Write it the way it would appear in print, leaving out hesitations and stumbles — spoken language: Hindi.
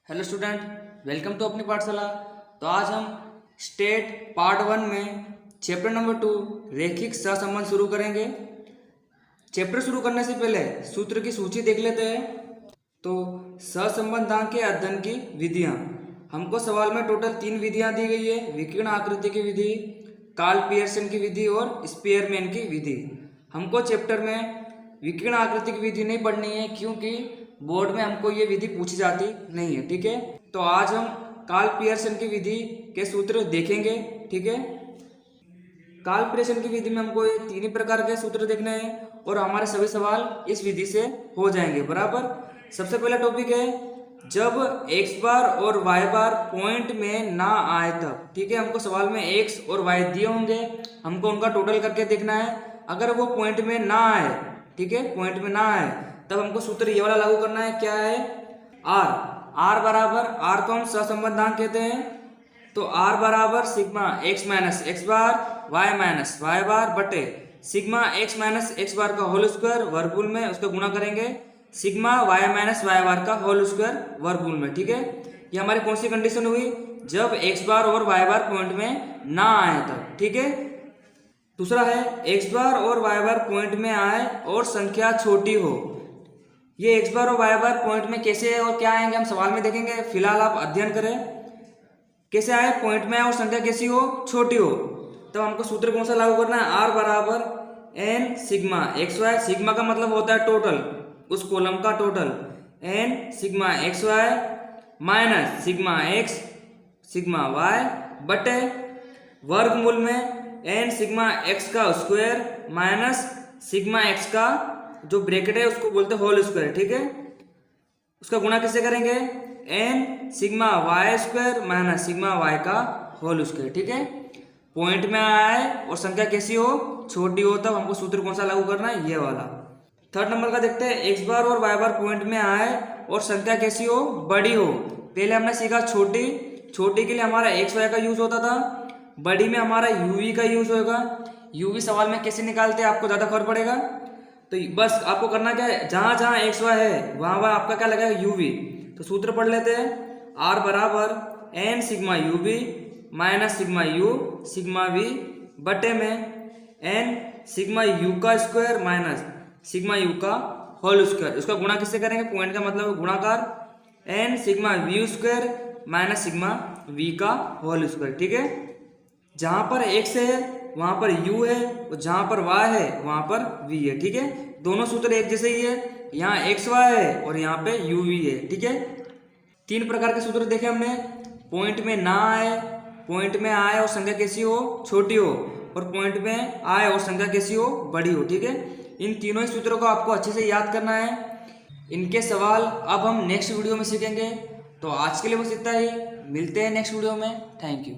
हेलो स्टूडेंट, वेलकम टू अपनी पाठशाला। तो आज हम स्टेट पार्ट 1 में चैप्टर नंबर 2 रैखिक सहसंबंध शुरू करेंगे। चैप्टर शुरू करने से पहले सूत्र की सूची देख लेते हैं। तो सहसंबंधांक के अध्ययन की विधियां, हमको सवाल में टोटल 3 विधियां दी गई है। विकिरण आकृति की विधि, कार्ल पियर्सन की विधि और स्पीयरमैन की विधि। हमको चैप्टर में विकिरण आकृति की विधि नहीं पढ़नी है क्योंकि बोर्ड में हमको ये विधि पूछी जाती नहीं है। ठीक है, तो आज हम कार्ल पियर्सन की विधि के सूत्र देखेंगे। ठीक है, कार्ल पियर्सन की विधि में हमको ये 3 ही प्रकार के सूत्र देखने हैं और हमारे सभी सवाल इस विधि से हो जाएंगे बराबर। सबसे पहला टॉपिक है जब x बार और y बार पॉइंट में ना आए तब। ठीक है, हमको सवाल में x और y दिए होंगे, हमको उनका टोटल करके देखना है। अगर वो पॉइंट में ना आए, ठीक है, पॉइंट में ना आए तब हमको सूत्र ये वाला लागू करना है। क्या है? r बराबर, r को हम सहसंबंधांक कहते हैं। तो r बराबर सिग्मा x माइनस एक्स बार y माइनस वाई बार बटे सिग्मा x माइनस एक्स बार का होल स्क्वायर वर्गमूल में उसका गुणा करेंगे सिग्मा y माइनस वाई बार का होल स्क्वायर वर्गमूल में। ठीक है, ये हमारी कौन सी कंडीशन हुई? जब x बार और y बार पॉइंट में ना आए तब। ठीक है, दूसरा है x बार और y बार पॉइंट में आए और संख्या छोटी हो। ये x बार और y बार पॉइंट में कैसे है और क्या आएंगे हम सवाल में देखेंगे। फिलहाल आप अध्ययन करें कैसे आए, पॉइंट में आए और संख्या कैसी हो? छोटी हो। तब हमको सूत्र कौन सा लागू करना है? r बराबर n sigma X Y. Sigma का मतलब होता है टोटल, उस कॉलम का total. n sigma X Y minus sigma X sigma Y बटे वर्गमूल में n सिग्मा एक्स का स्क्वायर माइनस सिग्मा एक्स का जो ब्रैकेट है उसको बोलते हैं होल स्क्वायर। ठीक है, उसका गुणा किससे करेंगे? n sigma Y square minus sigma Y का होल स्क्वायर। ठीक है, पॉइंट में आए और संख्या कैसी हो? छोटी हो। तब हमको सूत्र कौन सा लागू करना है? ये वाला। थर्ड नंबर का देखते हैं x बार और y बार पॉइंट में आए और संख्या कैसी हो? बड़ी हो। पहले हमने सीखा छोटी, छोटी के लिए हमारा एक्स वाई का यूज होता था, बड़ी में हमारा यूवी का यूज होगा। यूवी सवाल में कैसे निकालते हैं आपको ज़्यादा खबर पड़ेगा। तो बस आपको करना क्या है, जहाँ जहाँ एक्स वाई है वहाँ वहाँ आपका क्या लगेगा? यूवी। तो सूत्र पढ़ लेते हैं। r बराबर n sigma UV minus sigma you sigma we बटे में n सिग्मा यू का स्क्वायर माइनस सिग्मा यू का होल स्क्वायर। उसका गुणा किससे करेंगे? पॉइंट का मतलब गुणाकार n sigma we square minus sigma we का होल स्क्वायर। ठीक है, जहाँ पर x है वहाँ पर u है और जहाँ पर y है वहाँ पर v है। ठीक है, दोनों सूत्र एक जैसे ही है, यहाँ x y है और यहाँ पे u v है। ठीक है, 3 प्रकार के सूत्र देखे हमने। पॉइंट में ना आए, पॉइंट में आए और संख्या कैसी हो? छोटी हो, और पॉइंट में आए और संख्या कैसी हो? बड़ी हो। ठीक है, इन तीनों ही सूत्रों को आपको अच्छे से याद करना है। इनके सवाल अब हम नेक्स्ट वीडियो में सीखेंगे। तो आज के लिए बस इतना ही, मिलते हैं नेक्स्ट वीडियो में। Thank you.